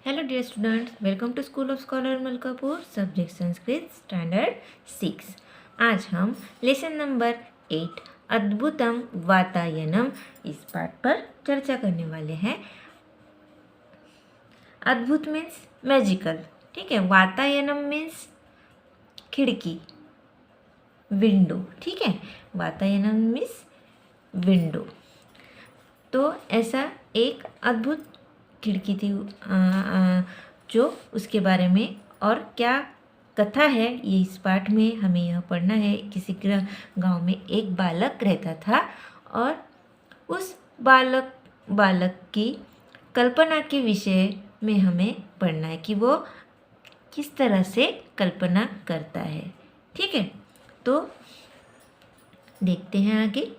Hello dear students, welcome to school of scholar Malkapur, subject Sanskrit standard 6। आज हम lesson number 8 अद्भुतम वातायनम इस पाठ पर चर्चा करने वाले हैं। अद्भुत मीन्स मैजिकल, ठीक है। वातायनम मीन्स खिड़की, विंडो, ठीक है। वातायनम मीन्स विंडो। तो ऐसा एक अद्भुत खिड़की थी जो उसके बारे में और क्या कथा है ये इस पाठ में हमें यह पढ़ना है। किसी गांव में एक बालक रहता था और उस बालक की कल्पना के विषय में हमें पढ़ना है कि वो किस तरह से कल्पना करता है, ठीक है। तो देखते हैं आगे।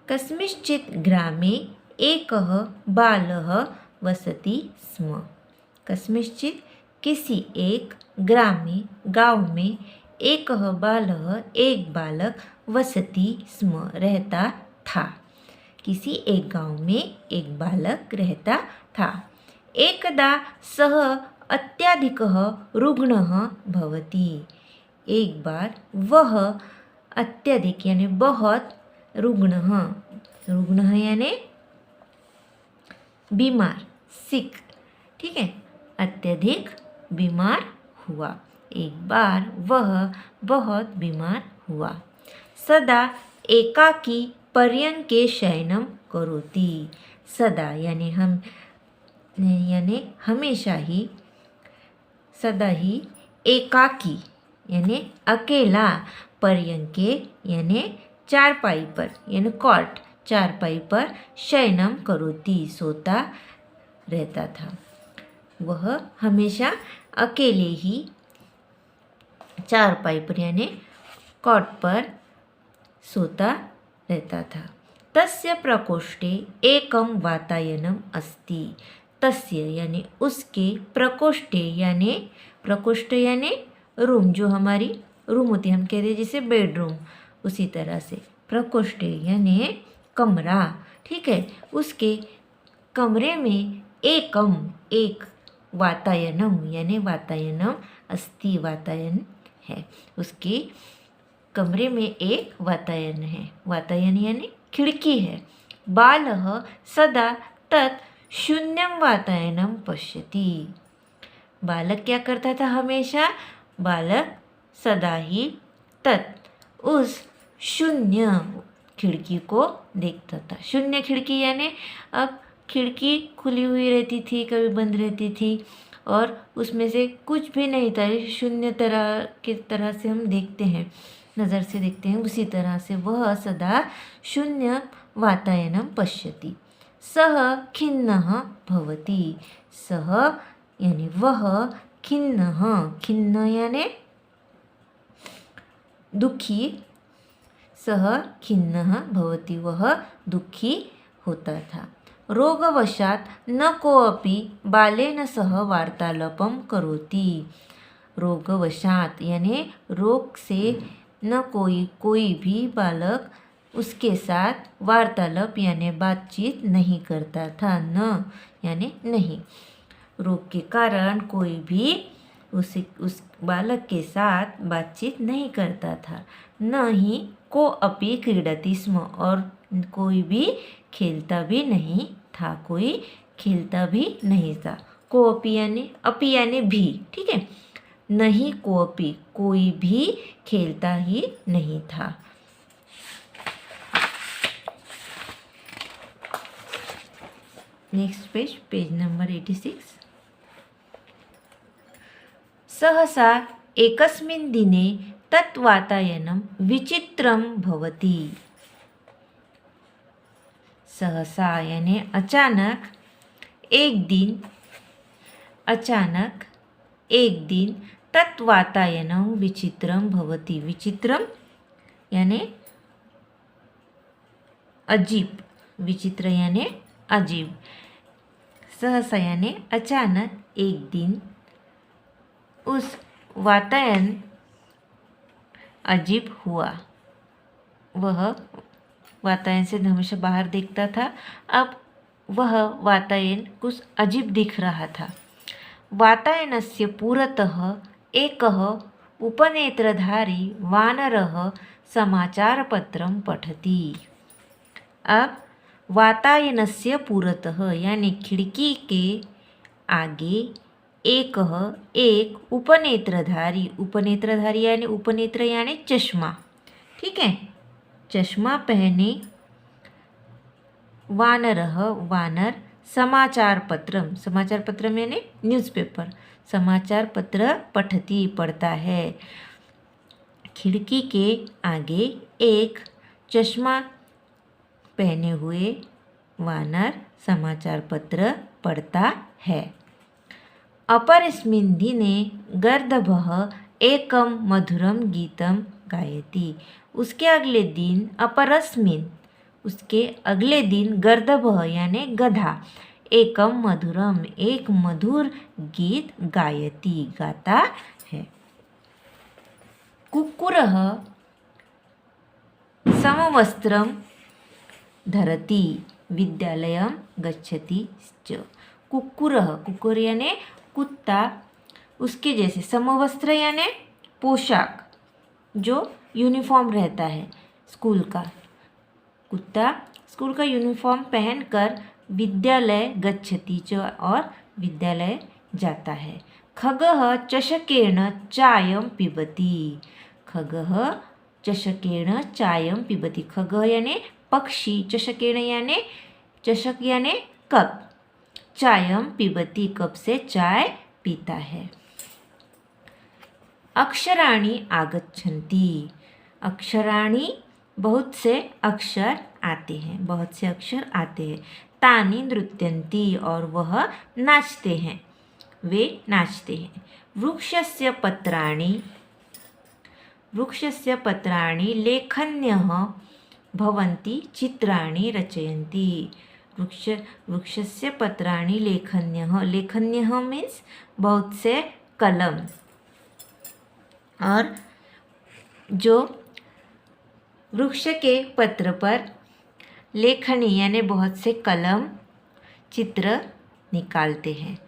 कस्मिंश्चित् ग्रामे एकः बालः वसति स्म। कस्मिंश्चित् किसी एक ग्रामे गांव में एकः बालः एक बालक वसति स्म रहता था। किसी एक गांव में एक बालक रहता था। एकदा सः अत्याधिकः रुग्णः भवति। एक बार वह अत्यधिक यानी बहुत रुग्ण यानी बीमार, सिक, ठीक है, अत्यधिक बीमार हुआ। एक बार वह बहुत बीमार हुआ। सदा एकाकी पर्यंके शयनम करोति। सदा यानी हमेशा ही, सदा ही, एकाकी यानी अकेला, पर्यंके यानी चारपाई पर यानी कॉट, चारपाई पर शयनम करोति सोता रहता था। वह हमेशा अकेले ही चारपाई पर यानी कॉट पर सोता रहता था। तस्य प्रकोष्ठे एकम वातायनम अस्ति। तस्य यानी उसके, प्रकोष्ठे यानी प्रकोष्ठ यानी रूम, जो हमारी रूम होती है, हम कहते हैं जैसे बेडरूम, उसी तरह से प्रकोष्ठे यानी कमरा, ठीक है। उसके कमरे में एकम एक वातायनम यानी वातायनम अस्ति वातायन है। उसके कमरे में एक वातायन है, वातायन यानी खिड़की है। बालः सदा तत् शून्यम वातायनम पश्यति। बालक क्या करता था हमेशा? बालक सदा ही तत् उस शून्य खिड़की को देखता था। शून्य खिड़की यानी अब खिड़की खुली हुई रहती थी, कभी बंद रहती थी और उसमें से कुछ भी नहीं था। शून्य तरह की तरह से हम देखते हैं, नज़र से देखते हैं, उसी तरह से वह सदा शून्य वातायनम पश्यति। सः खिन्नः भवति। सः यानी वह, खिन्नः, खिन्न यानी दुखी, सः खिन्नः भवति वह दुखी होता था। रोगवशात् न कोऽपि बालेन सह वार्तालापं करोति। रोगवशात् यानी रोग से न कोई भी बालक उसके साथ वार्तालाप यानी बातचीत नहीं करता था। न यानी नहीं, रोग के कारण कोई भी उस बालक के साथ बातचीत नहीं करता था। न ही को अपि क्रीडति स्म, और कोई भी खेलता भी नहीं था, कोई खेलता भी नहीं था। को अपि यानी भी, ठीक है। नहीं को अपि कोई भी खेलता ही नहीं था। Next page, page number 86। सहसा एकस्मिन् दिने तत् वातायनं विचित्रं भवति। सहसा यानी अचानक, एक दिन तत् वातायनं विचित्रं भवति। विचित्रम यानी अजीब, विचित्र यानी अजीब। सहसा यानी अचानक, एक दिन उस वातायन अजीब हुआ। वह वातायन से हमेशा बाहर देखता था, अब वह वातायन कुछ अजीब दिख रहा था। वातायनस्य पुरतः एकः उपनेत्रधारी वानरः समाचारपत्रं पठति। अब वातायनस्य पुरतः यानी खिड़की के आगे एक उपनेत्रधारी यानी उपनेत्र यानी चश्मा, ठीक है, चश्मा पहने वानर समाचार पत्र यानी न्यूज़पेपर, समाचार पत्र पठती पढ़ता है। खिड़की के आगे एक चश्मा पहने हुए वानर समाचार पत्र पढ़ता है। अपरस्मिन् दिने गर्दभः एकं मधुरं गीतं गायति। उसके अगले दिन गर्दभः यानी गधा एक मधुर गीत गायति गाता है। कुक्कुरः समवस्त्रं धरति विद्यालयं गच्छति च। कुक्कुर यानी कुत्ता, उसके जैसे समवस्त्र यानी पोशाक जो यूनिफॉर्म रहता है स्कूल का, कुत्ता स्कूल का यूनिफॉर्म पहनकर विद्यालय गच्छति च और विद्यालय जाता है। खगः चषकेण चायं पिबति। खगः यानी पक्षी, चषकेण यानी चषक यानी कप, चायं पिबति कप से चाय पीता है। अक्षराणि आगच्छन्ति। अक्षराणि बहुत से अक्षर आते हैं। तानि नृत्यन्ति और वह नाचते हैं, वे नाचते हैं। वृक्षस्य पत्राणि लेखन्यः भवन्ति चित्राणि रचयन्ति। वृक्षस्य पत्राणि लेखन्यः मीन्स बहुत से कलम, और जो वृक्ष के पत्र पर लेखनी यानी बहुत से कलम चित्र निकालते हैं।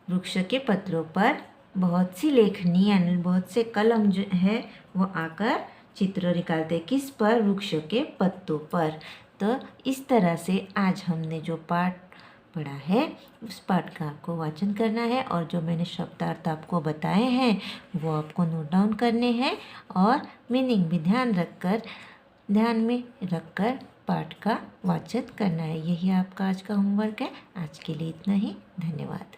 वृक्ष के पत्रों पर बहुत सी लेखनी यानी बहुत से कलम जो है वो आकर चित्र निकालते हैं। किस पर? वृक्ष के पत्तों पर। तो इस तरह से आज हमने जो पाठ पढ़ा है उस पाठ का आपको वाचन करना है, और जो मैंने शब्दार्थ आपको बताए हैं वो आपको नोट डाउन करने हैं और मीनिंग भी ध्यान में रखकर पाठ का वाचन करना है। यही आपका आज का होमवर्क है। आज के लिए इतना ही। धन्यवाद।